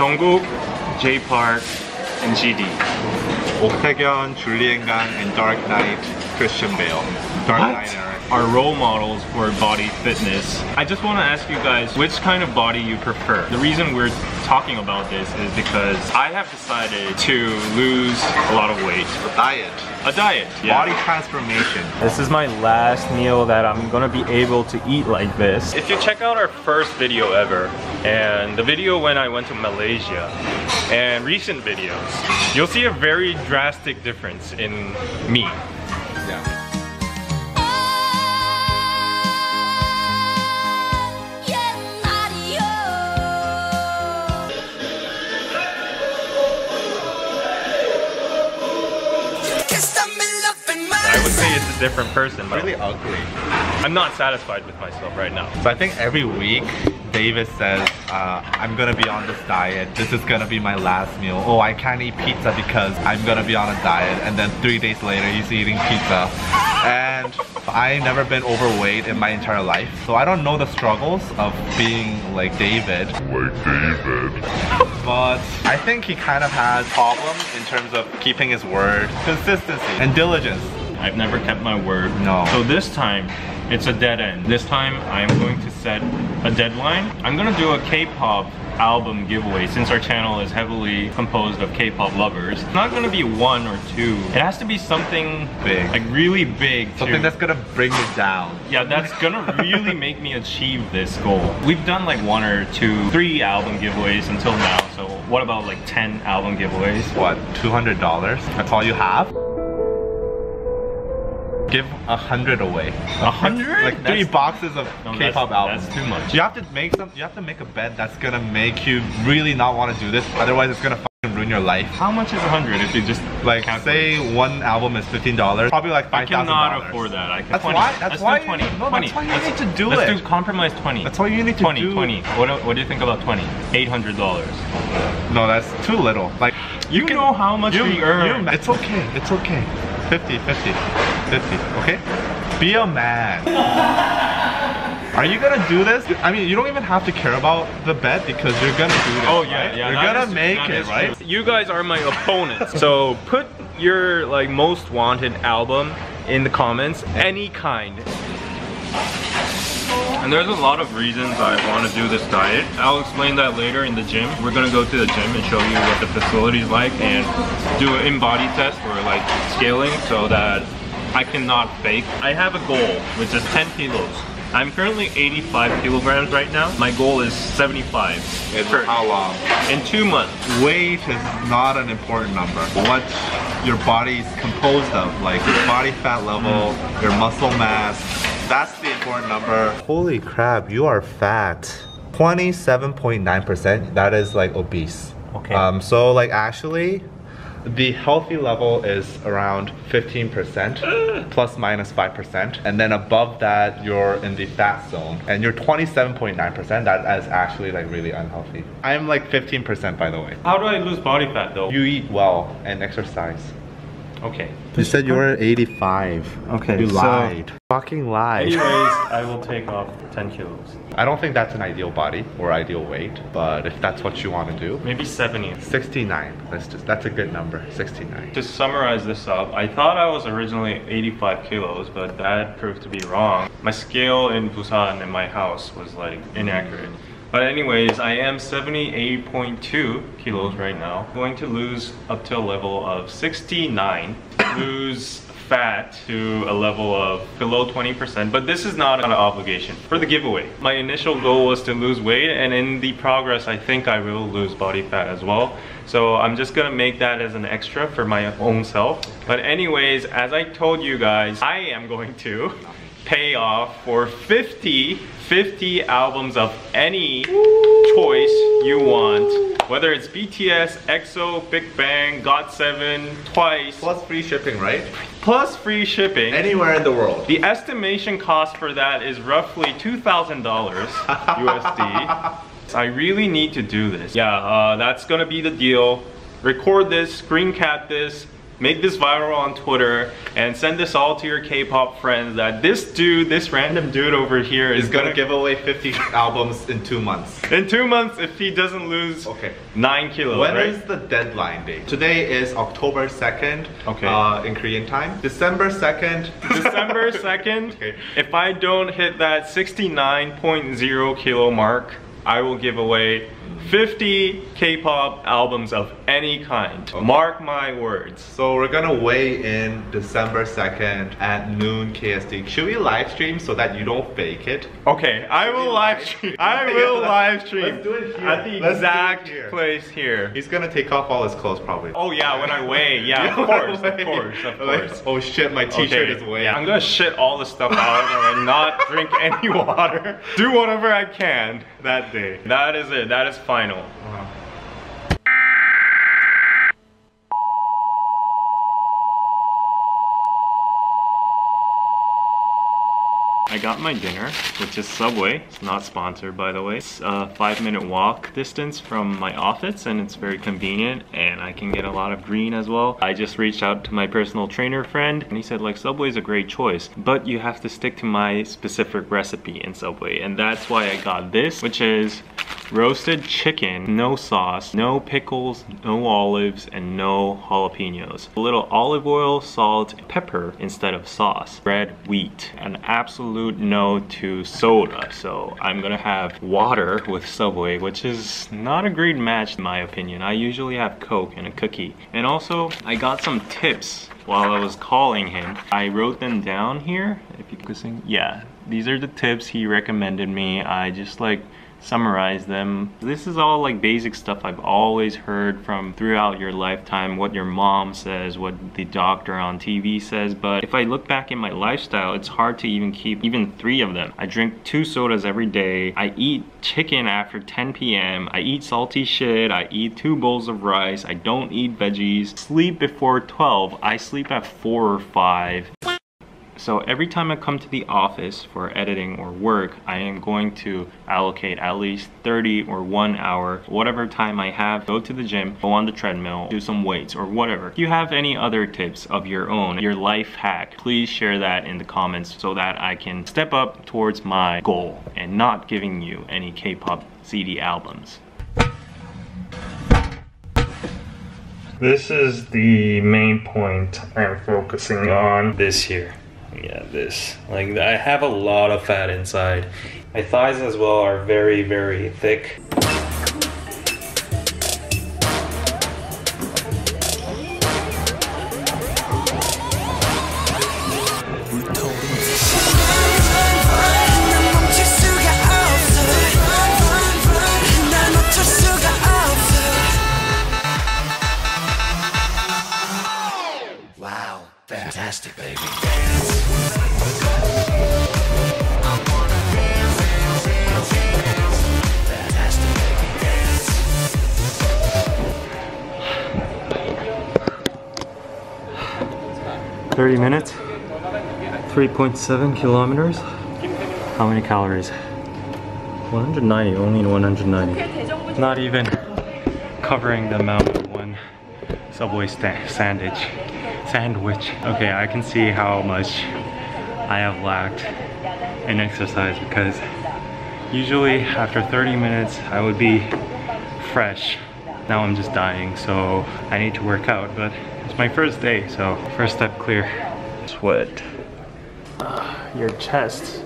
Jungkook, J Park, and GD. 옥태견, 줄리엔 강, and Dark Knight, Christian Bale. Dark Knight era. Are role models for body fitness. I just want to ask you guys which kind of body you prefer. The reason we're talking about this is because I have decided to lose a lot of weight. A diet. A diet, yeah. Body transformation. This is my last meal that I'm gonna be able to eat like this. If you check out our first video ever, and the video when I went to Malaysia, and recent videos, you'll see a very drastic difference in me. Yeah. I would say it's a different person, but Really ugly. I'm not satisfied with myself right now. So I think every week David says, I'm gonna be on this diet. This is gonna be my last meal. Oh, I can't eat pizza because I'm gonna be on a diet. And then 3 days later, he's eating pizza. And I've never been overweight in my entire life. So I don't know the struggles of being like David. But I think he kind of has problems in terms of keeping his word, consistency, and diligence. I've never kept my word. No. So this time, it's a dead end. This time, I am going to set a deadline. I'm gonna do a K-pop album giveaway since our channel is heavily composed of K-pop lovers. It's not gonna be 1 or 2. It has to be something Big. like really big. Something that's gonna bring me down. Yeah, that's gonna really make me achieve this goal. We've done like 1 or 2, 3 album giveaways until now. So what about like 10 album giveaways? What, $200? That's all you have? Give 100 away. 100? Like 3 boxes of K-pop albums. That's too much. You have to make a bet that's gonna make you really not want to do this. Otherwise, it's gonna fucking ruin your life. How much is 100 if you just Like, calculate? say one album is $15, probably like $5,000. I cannot afford that. I can. That's 20. why. That's Let's why. do 20. You, no, 20. that's why you Let's- need to do let's it. do compromise 20. That's all you need to 20, do. 20. What do you think about 20? $800. No, that's too little. Like, You know how much we earn. It's okay. It's okay. 50, 50, 50. Okay. Be a man. Are you gonna do this? I mean, you don't even have to care about the bet because you're gonna do this. Oh yeah, right? yeah. You're gonna make it, right? True. You guys are my opponents. So put your like most wanted album in the comments, any kind. And there's a lot of reasons I want to do this diet. I'll explain that later in the gym. We're gonna go to the gym and show you what the facility is like and do an in-body test for like scaling so that I cannot fake. I have a goal, which is 10 kilos. I'm currently 85 kilograms right now. My goal is 75. In how long? In 2 months. Weight is not an important number. What your body's composed of, like your body fat level, your muscle mass, that's the important number. Holy crap, you are fat. 27.9%, that is like obese. Okay. So like actually, the healthy level is around 15%, plus minus 5%. And then above that, you're in the fat zone. And you're 27.9%, that is actually like really unhealthy. I'm like 15% by the way. How do I lose body fat though? You eat well and exercise. Okay. You said you were 85. Okay, You so- lied. Fucking lied. Anyways, I will take off 10 kilos. I don't think that's an ideal body or ideal weight, but if that's what you want to do. Maybe 70. 69. That's a good number. 69. To summarize this up, I thought I was originally 85 kilos, but that proved to be wrong. My scale in Busan in my house was like inaccurate. But anyways, I am 78.2 kilos right now. I'm going to lose up to a level of 69. Lose fat to a level of below 20%, but this is not an obligation for the giveaway. My initial goal was to lose weight, and in the progress, I think I will lose body fat as well. So I'm just gonna make that as an extra for my own self. But anyways, as I told you guys, I am going to pay off for 50 albums of any choice you want. Whether it's BTS, EXO, Big Bang, GOT7, Twice. Plus free shipping, right? Plus free shipping. Anywhere in the world. The estimation cost for that is roughly $2,000 USD. I really need to do this. Yeah, that's gonna be the deal. Record this, screen cap this, make this viral on Twitter and send this all to your K-pop friends that this dude, this random dude over here is gonna give away 50 albums in 2 months. In 2 months if he doesn't lose 9 kilos. When is the deadline date? Today is October 2nd in Korean time. December 2nd. December 2nd. If I don't hit that 69.0 kilo mark, I will give away 50 K-pop albums of any kind. Mark my words. So we're gonna weigh in December 2nd at noon KST. Should we live stream so that you don't fake it? Okay, I will live stream. I will live stream. Let's do it here. At the exact place here. He's gonna take off all his clothes probably. Oh yeah, when I weigh. Yeah, of course, of course, of course. Oh shit, my t-shirt is weighing. Yeah, I'm gonna shit all the stuff out and not drink any water. Do whatever I can that day. That is it. That is final. I got my dinner, which is Subway. It's not sponsored, by the way. It's a 5-minute walk distance from my office, and it's very convenient, and I can get a lot of green as well. I just reached out to my personal trainer friend, and he said, like, Subway is a great choice, but you have to stick to my specific recipe in Subway, and that's why I got this, which is roasted chicken, no sauce, no pickles, no olives, and no jalapenos. A little olive oil, salt, pepper instead of sauce. Red wheat. An absolute no to soda. So I'm gonna have water with Subway, which is not a great match in my opinion. I usually have Coke and a cookie. And also, I got some tips while I was calling him. I wrote them down here. If you could sing. Yeah, these are the tips he recommended me. I just like summarize them. This is all like basic stuff I've always heard from throughout your lifetime, what your mom says, what the doctor on TV says, but if I look back in my lifestyle, it's hard to even keep even 3 of them. I drink 2 sodas every day, I eat chicken after 10 p.m, I eat salty shit, I eat 2 bowls of rice, I don't eat veggies, sleep before 12, I sleep at 4 or 5. So every time I come to the office for editing or work, I am going to allocate at least 30 or 1 hour, whatever time I have, go to the gym, go on the treadmill, do some weights or whatever. If you have any other tips of your own, your life hack, please share that in the comments so that I can step up towards my goal and not giving you any K-pop CD albums. This is the main point I'm focusing on. This here. Yeah, this. Like, I have a lot of fat inside. My thighs as well are very, very thick. Wow, fantastic, baby. 30 minutes, 3.7 kilometers. How many calories? 190, only 190. Not even covering the amount of one Subway sandwich. Okay, I can see how much I have lacked in exercise because usually after 30 minutes I would be fresh. Now I'm just dying, so I need to work out, but it's my first day, so first step clear. Sweat. Your chest.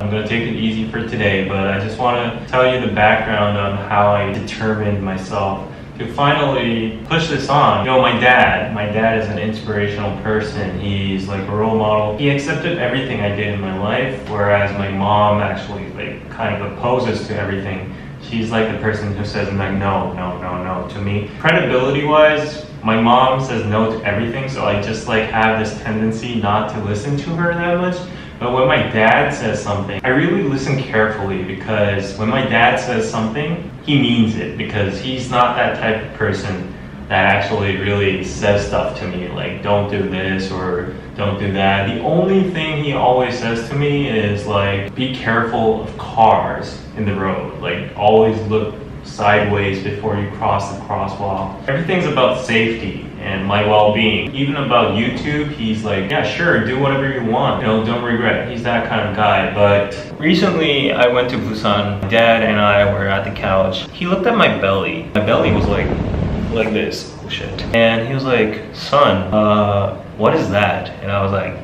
I'm gonna take it easy for today, but I just want to tell you the background on how I determined myself to finally push this on. You know, my dad is an inspirational person. He's like a role model. He accepted everything I did in my life, whereas my mom actually like kind of opposes to everything. She's like the person who says like no to me. Credibility wise, my mom says no to everything, so I just like have this tendency not to listen to her that much. But when my dad says something, I really listen carefully, because when my dad says something, he means it, because he's not that type of person that actually really says stuff to me, like don't do this or don't do that. The only thing he always says to me is like, be careful of cars in the road. Like always look sideways before you cross the crosswalk. Everything's about safety and my well-being. Even about YouTube, he's like, yeah, sure, do whatever you want. You know, don't regret. He's that kind of guy. But recently, I went to Busan. My dad and I were at the couch. He looked at my belly. My belly was like this. Oh shit. And he was like, son, what is that? And I was like,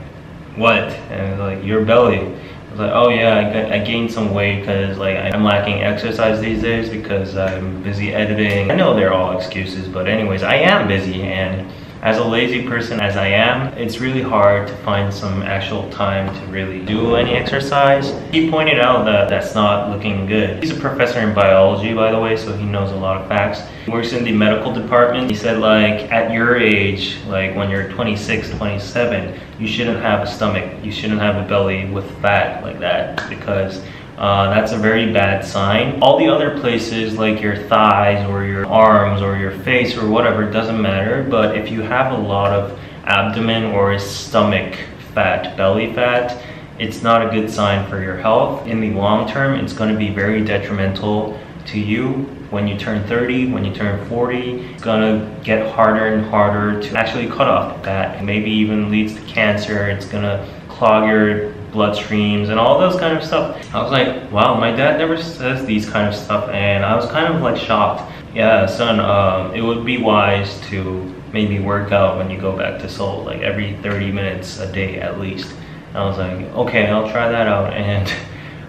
what? And he was like, your belly. I was like, oh yeah, I gained some weight because like I'm lacking exercise these days because I'm busy editing. I know they're all excuses, but anyways, I am busy, and as a lazy person as I am, it's really hard to find some actual time to really do any exercise. He pointed out that that's not looking good. He's a professor in biology, by the way, so he knows a lot of facts. He works in the medical department. He said like at your age, like when you're 26, 27, you shouldn't have a stomach. You shouldn't have a belly with fat like that because that's a very bad sign. All the other places like your thighs or your arms or your face or whatever, doesn't matter. But if you have a lot of abdomen or stomach fat, belly fat, it's not a good sign for your health. In the long term, it's going to be very detrimental to you. When you turn 30, when you turn 40, it's gonna get harder and harder to actually cut off the fat. It maybe even leads to cancer. It's gonna clog your bloodstreams and all those kind of stuff. I was like, wow, my dad never says these kind of stuff, and I was kind of like shocked. Yeah, son, it would be wise to maybe work out when you go back to Seoul, like every 30 minutes a day at least. And I was like, okay, I'll try that out. And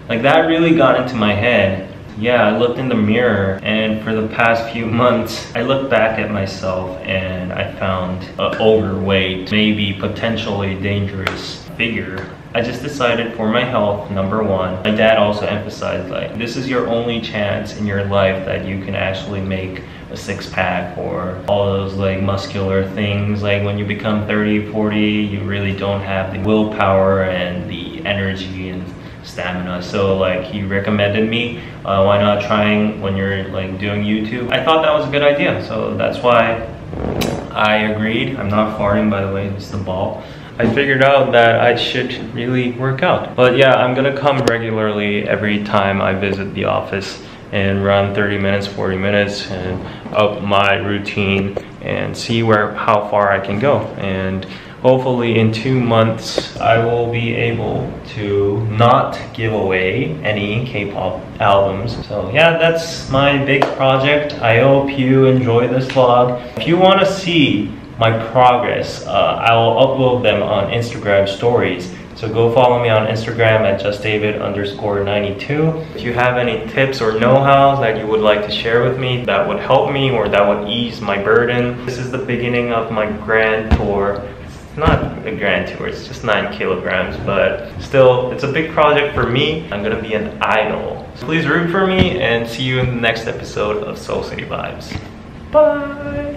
like that really got into my head. Yeah, I looked in the mirror, and for the past few months, I looked back at myself and I found an overweight, maybe potentially dangerous figure. I just decided for my health, number one. My dad also emphasized like, this is your only chance in your life that you can actually make a six-pack or all those like muscular things. Like when you become 30, 40, you really don't have the willpower and the energy and stamina. So like he recommended me, why not trying when you're like doing YouTube? I thought that was a good idea, so that's why I agreed. I'm not farting, by the way, it's the ball. I figured out that I should really work out. But yeah, I'm gonna come regularly every time I visit the office and run 30 minutes, 40 minutes and up my routine and see how far I can go. And hopefully in 2 months, I will be able to not give away any K-pop albums. So yeah, that's my big project. I hope you enjoy this vlog. If you want to see my progress, I will upload them on Instagram stories. So go follow me on Instagram at justdavid_92. If you have any tips or know-hows that you would like to share with me that would help me or that would ease my burden. This is the beginning of my grand tour. It's not a grand tour, it's just 9 kilograms, but still, it's a big project for me. I'm gonna be an idol. So please root for me and see you in the next episode of Seoul City Vibes. Bye!